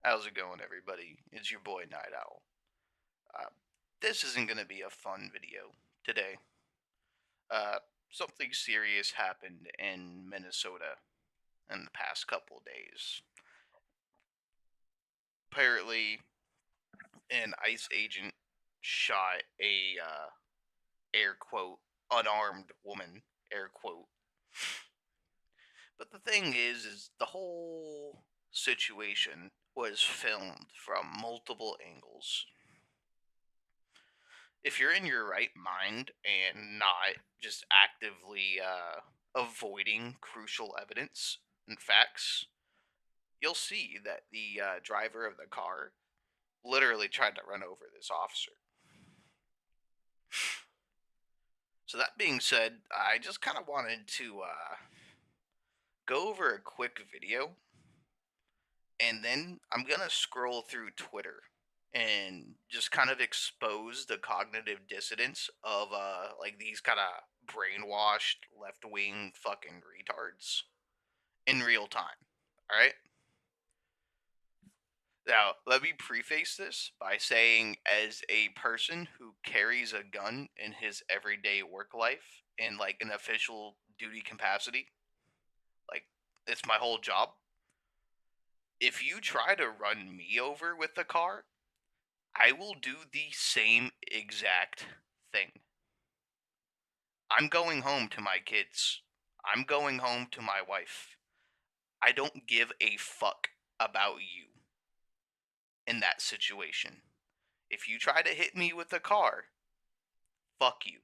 How's it going, everybody? It's your boy Night Owl. Uh, this isn't gonna be a fun video today. Uh, Something serious happened in Minnesota in the past couple days. Apparently, an ICE agent shot a air quote unarmed woman, air quote. But the thing is the whole situation was filmed from multiple angles. If you're in your right mind and not just actively avoiding crucial evidence and facts, you'll see that the driver of the car literally tried to run over this officer. So, that being said, I just kind of wanted to go over a quick video, and then I'm going to scroll through Twitter and just kind of expose the cognitive dissonance of like these kind of brainwashed left-wing fucking retards in real time. All right? Now, let me preface this by saying, as a person who carries a gun in his everyday work life in like an official duty capacity, like it's my whole job. If you try to run me over with the car, I will do the same exact thing. I'm going home to my kids. I'm going home to my wife. I don't give a fuck about you in that situation. If you try to hit me with a car, fuck you.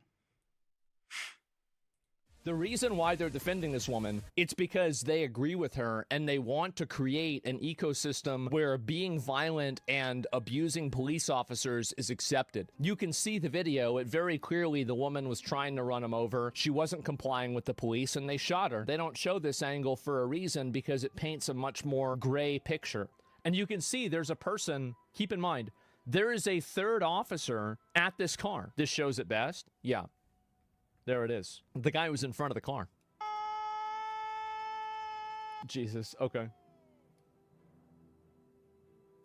The reason why they're defending this woman, it's because they agree with her and they want to create an ecosystem where being violent and abusing police officers is accepted. You can see the video. It very clearly, the woman was trying to run him over. She wasn't complying with the police and they shot her. They don't show this angle for a reason because it paints a much more gray picture. And you can see there's a person, keep in mind, there is a third officer at this car. This shows it best. Yeah. There it is. The guy was in front of the car. Jesus. Okay.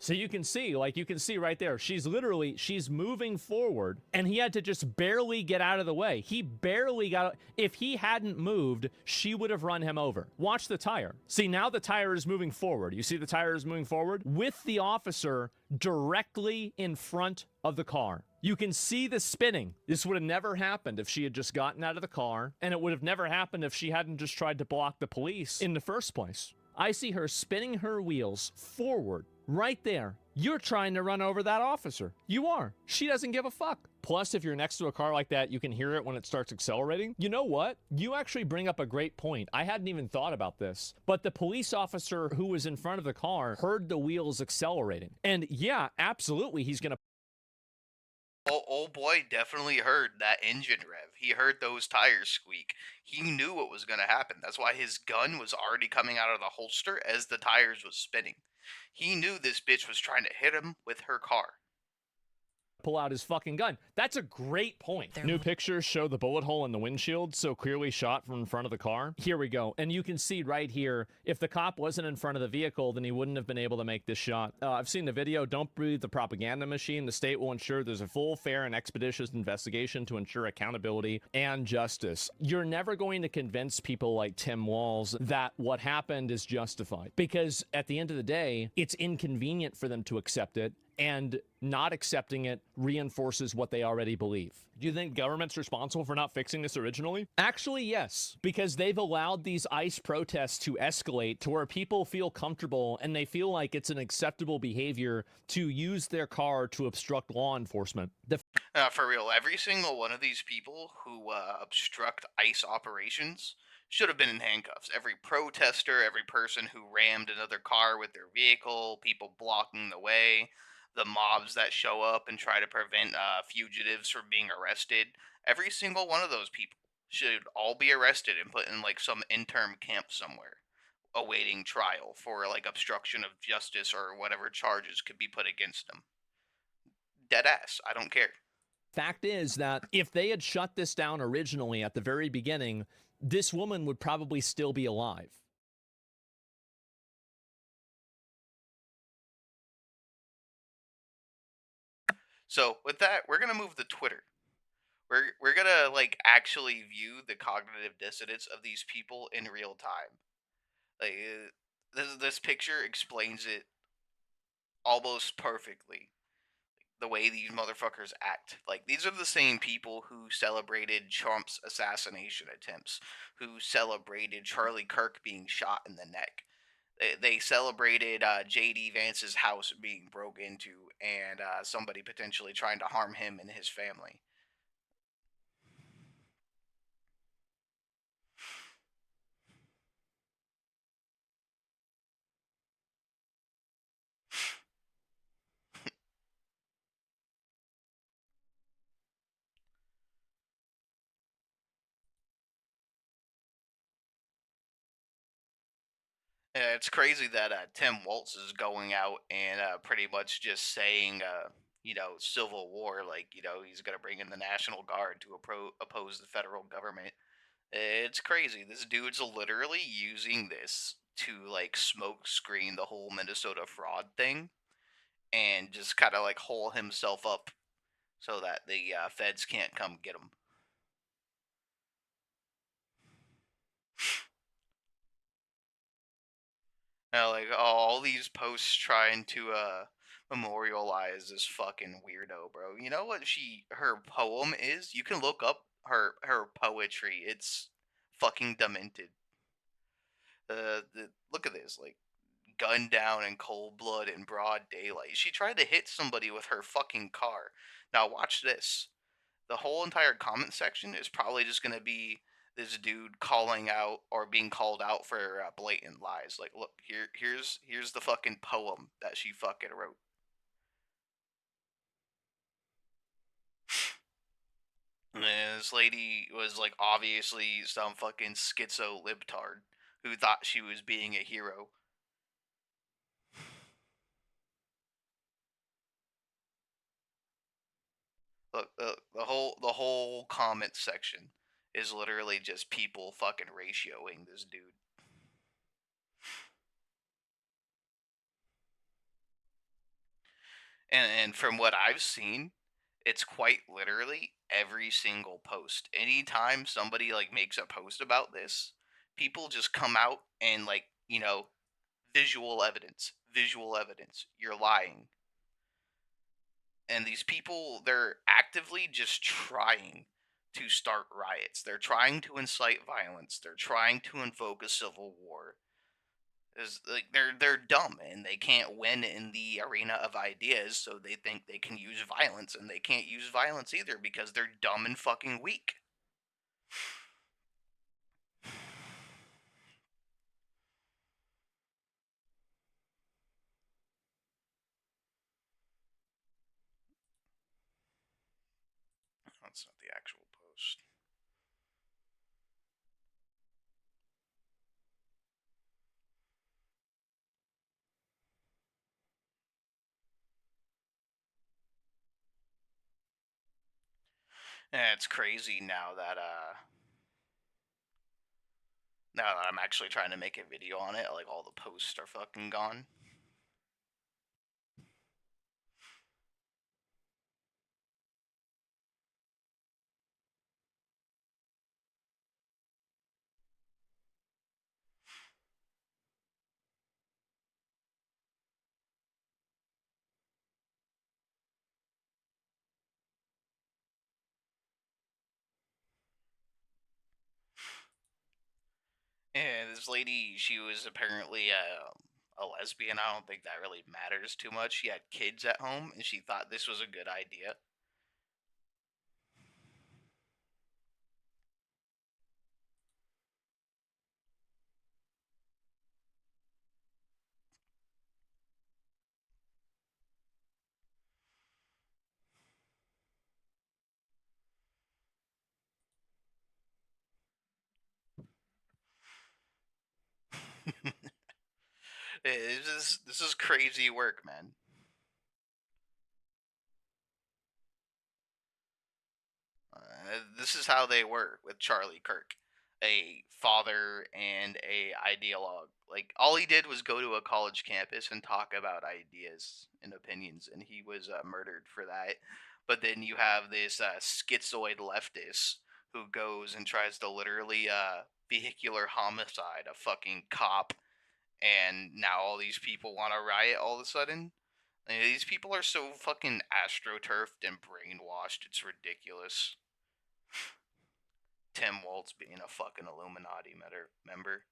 So you can see right there, she's moving forward, and he had to just barely get out of the way. He barely got, if he hadn't moved, she would have run him over. Watch the tire. See, now the tire is moving forward. You see the tire is moving forward with the officer directly in front of the car. You can see the spinning. This would have never happened if she had just gotten out of the car, and it would have never happened if she hadn't just tried to block the police in the first place. I see her spinning her wheels forward. Right there. You're trying to run over that officer. You are. She doesn't give a fuck. Plus, if you're next to a car like that, you can hear it when it starts accelerating. You know what? You actually bring up a great point. I hadn't even thought about this. But the police officer who was in front of the car heard the wheels accelerating. And yeah, absolutely, he's going to... Old boy definitely heard that engine rev. He heard those tires squeak. He knew what was going to happen. That's why his gun was already coming out of the holster as the tires was spinning. He knew this bitch was trying to hit him with her car. pull out his fucking gun. That's a great point. New pictures show the bullet hole in the windshield, so clearly shot from in front of the car. Here we go. And you can see right here, if the cop wasn't in front of the vehicle, then he wouldn't have been able to make this shot. I've seen the video. Don't breathe the propaganda machine. The state will ensure there's a full, fair, and expeditious investigation to ensure accountability and justice. You're never going to convince people like Tim Walz that what happened is justified, because at the end of the day, it's inconvenient for them to accept it, and not accepting it reinforces what they already believe. Do you think government's responsible for not fixing this originally? Actually, yes, because they've allowed these ICE protests to escalate to where people feel comfortable and they feel like it's an acceptable behavior to use their car to obstruct law enforcement. For real, every single one of these people who obstruct ICE operations should have been in handcuffs. Every protester, every person who rammed another car with their vehicle, people blocking the way, the mobs that show up and try to prevent fugitives from being arrested. Every single one of those people should all be arrested and put in like some interim camp somewhere, awaiting trial for like obstruction of justice or whatever charges could be put against them. Dead ass. I don't care. Fact is that if they had shut this down originally at the very beginning, this woman would probably still be alive. So with that, we're gonna move to Twitter. We're gonna like actually view the cognitive dissonance of these people in real time. Like this picture explains it almost perfectly. The way these motherfuckers act. Like these are the same people who celebrated Trump's assassination attempts, who celebrated Charlie Kirk being shot in the neck. They celebrated JD Vance's house being broke into and somebody potentially trying to harm him and his family. It's crazy that Tim Waltz is going out and pretty much just saying, Civil War, like, he's going to bring in the National Guard to oppose the federal government. It's crazy. This dude's literally using this to, like, smoke screen the whole Minnesota fraud thing and just kind of, like, hole himself up so that the feds can't come get him. Like all these posts trying to memorialize this fucking weirdo, bro. You know what her poem is? You can look up her poetry. It's fucking demented. Look at this, like gunned down in cold blood in broad daylight. She tried to hit somebody with her fucking car. Now watch this. The whole entire comment section is probably just gonna be this dude calling out or being called out for blatant lies. Like, look, here's the fucking poem that she fucking wrote. And this lady was like obviously some fucking schizo libtard who thought she was being a hero. Look, the whole comment section is literally just people fucking ratioing this dude. And from what I've seen, it's quite literally every single post. Anytime somebody like makes a post about this, people just come out and like, visual evidence, visual evidence. You're lying. And these people, they're actively just trying to start riots. They're trying to incite violence. They're trying to invoke a civil war. Is like they're dumb and they can't win in the arena of ideas, so they think they can use violence, and they can't use violence either because they're dumb and fucking weak. That's not the actual post. And it's crazy now that I'm actually trying to make a video on it, like all the posts are fucking gone. And this lady, she was apparently a lesbian. I don't think that really matters too much. She had kids at home, and she thought this was a good idea. This is crazy work, man. This is how they were with Charlie Kirk. a father and a ideologue. Like all he did was go to a college campus and talk about ideas and opinions, and he was murdered for that. But then you have this schizoid leftist who goes and tries to literally vehicular homicide a fucking cop, and now all these people want to riot all of a sudden. Like, these people are so fucking astroturfed and brainwashed. It's ridiculous. Tim Waltz being a fucking Illuminati member.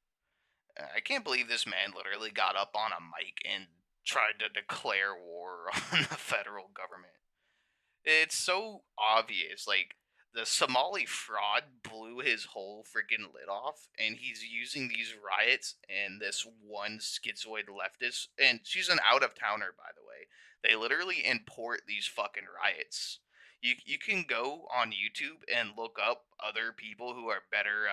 I can't believe this man literally got up on a mic and tried to declare war on the federal government. It's so obvious. Like, the Somali fraud blew his whole freaking lid off, and he's using these riots and this one schizoid leftist. And she's an out of towner, by the way. They literally import these fucking riots. You can go on YouTube and look up other people who are better.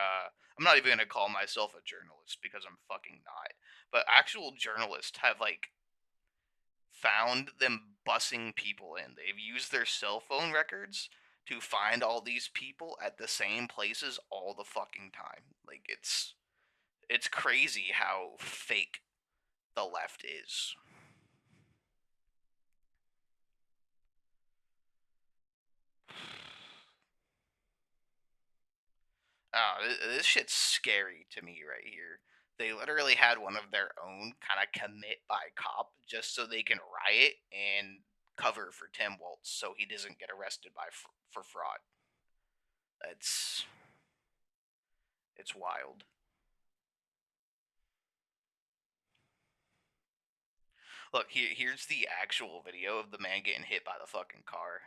I'm not even gonna call myself a journalist because I'm fucking not. But actual journalists have like found them bussing people in. They've used their cell phone records to find all these people at the same places all the fucking time. Like it's crazy how fake the left is. Oh, this shit's scary to me right here. They literally had one of their own kind of commit by cop just so they can riot and cover for Tim Waltz so he doesn't get arrested by for fraud. It's it's wild. Look, here's the actual video of the man getting hit by the fucking car.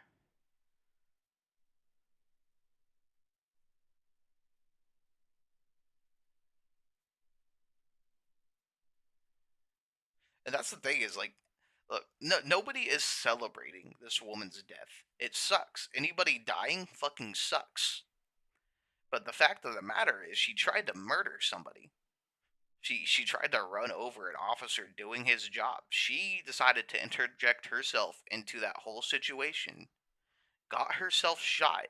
And that's the thing is like, look, nobody is celebrating this woman's death. It sucks. Anybody dying fucking sucks. But the fact of the matter is, she tried to murder somebody. She tried to run over an officer doing his job. She decided to interject herself into that whole situation, got herself shot,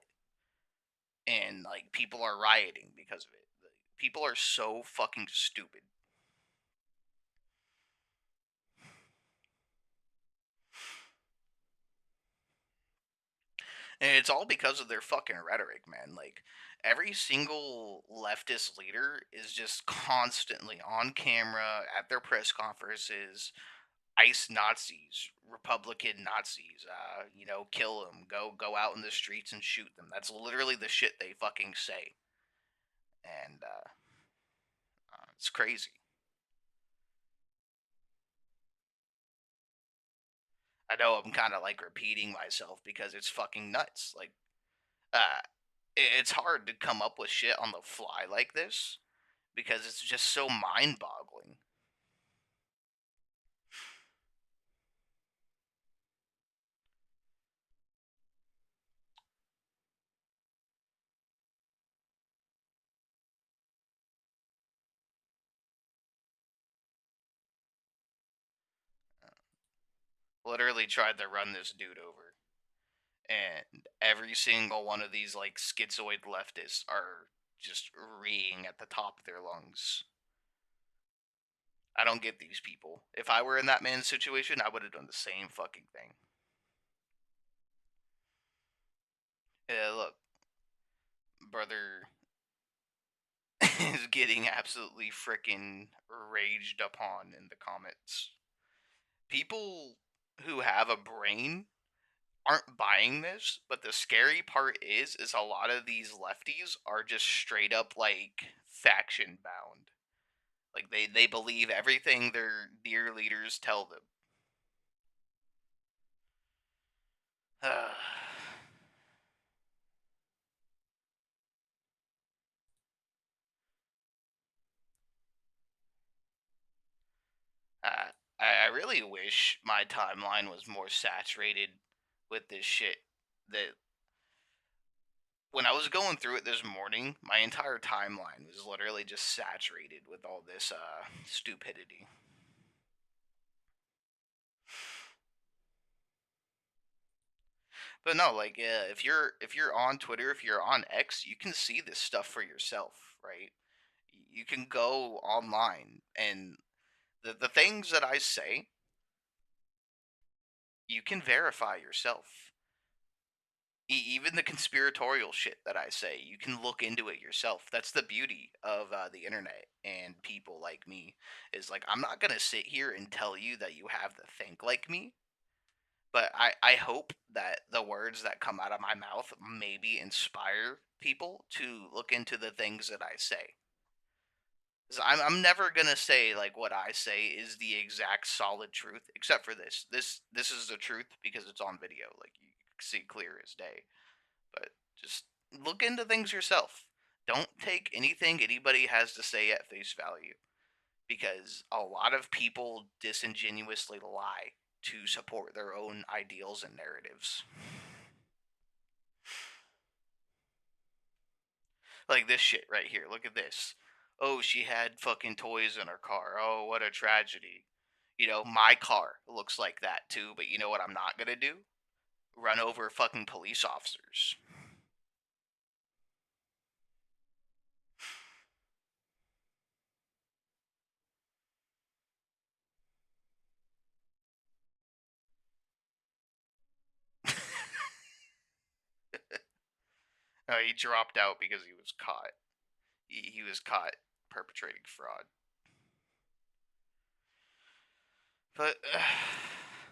and like people are rioting because of it. People are so fucking stupid. And it's all because of their fucking rhetoric, man. Like every single leftist leader is just constantly on camera at their press conferences. ICE Nazis, Republican Nazis, kill them, go out in the streets and shoot them. That's literally the shit they fucking say, and it's crazy. I know I'm kind of like repeating myself because it's fucking nuts. Like, uh, it's hard to come up with shit on the fly like this because it's just so mind boggling. Literally tried to run this dude over. And every single one of these, like, schizoid leftists are just reeing at the top of their lungs. I don't get these people. If I were in that man's situation, I would have done the same fucking thing. Yeah, look, brother is getting absolutely freaking raged upon in the comments. People who have a brain aren't buying this, but the scary part is a lot of these lefties are just straight up like faction bound. Like they believe everything their dear leaders tell them. Uh, I really wish my timeline was more saturated with this shit. That when I was going through it this morning, my entire timeline was literally just saturated with all this stupidity. But no, like if you're on Twitter, if you're on X, you can see this stuff for yourself, right? You can go online and the things that I say, you can verify yourself. Even the conspiratorial shit that I say, you can look into it yourself. That's the beauty of the internet and people like me. Is like I'm not gonna sit here and tell you that you have to think like me, but I hope that the words that come out of my mouth maybe inspire people to look into the things that I say. 'Cause I'm never gonna say like what I say is the exact solid truth, except for this. This is the truth because it's on video, like you can see clear as day. But just look into things yourself. Don't take anything anybody has to say at face value because a lot of people disingenuously lie to support their own ideals and narratives. Like this shit right here. Look at this. Oh, she had fucking toys in her car. Oh, what a tragedy. You know, my car looks like that too, but you know what I'm not going to do? Run over fucking police officers. No, he dropped out because he was caught. He was caught perpetrating fraud. But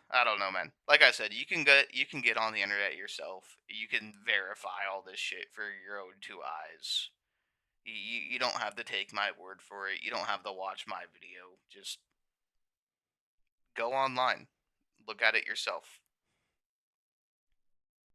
I don't know, man. Like I said, you can get on the internet yourself. You can verify all this shit for your own two eyes. You don't have to take my word for it. You don't have to watch my video. Just go online, look at it yourself.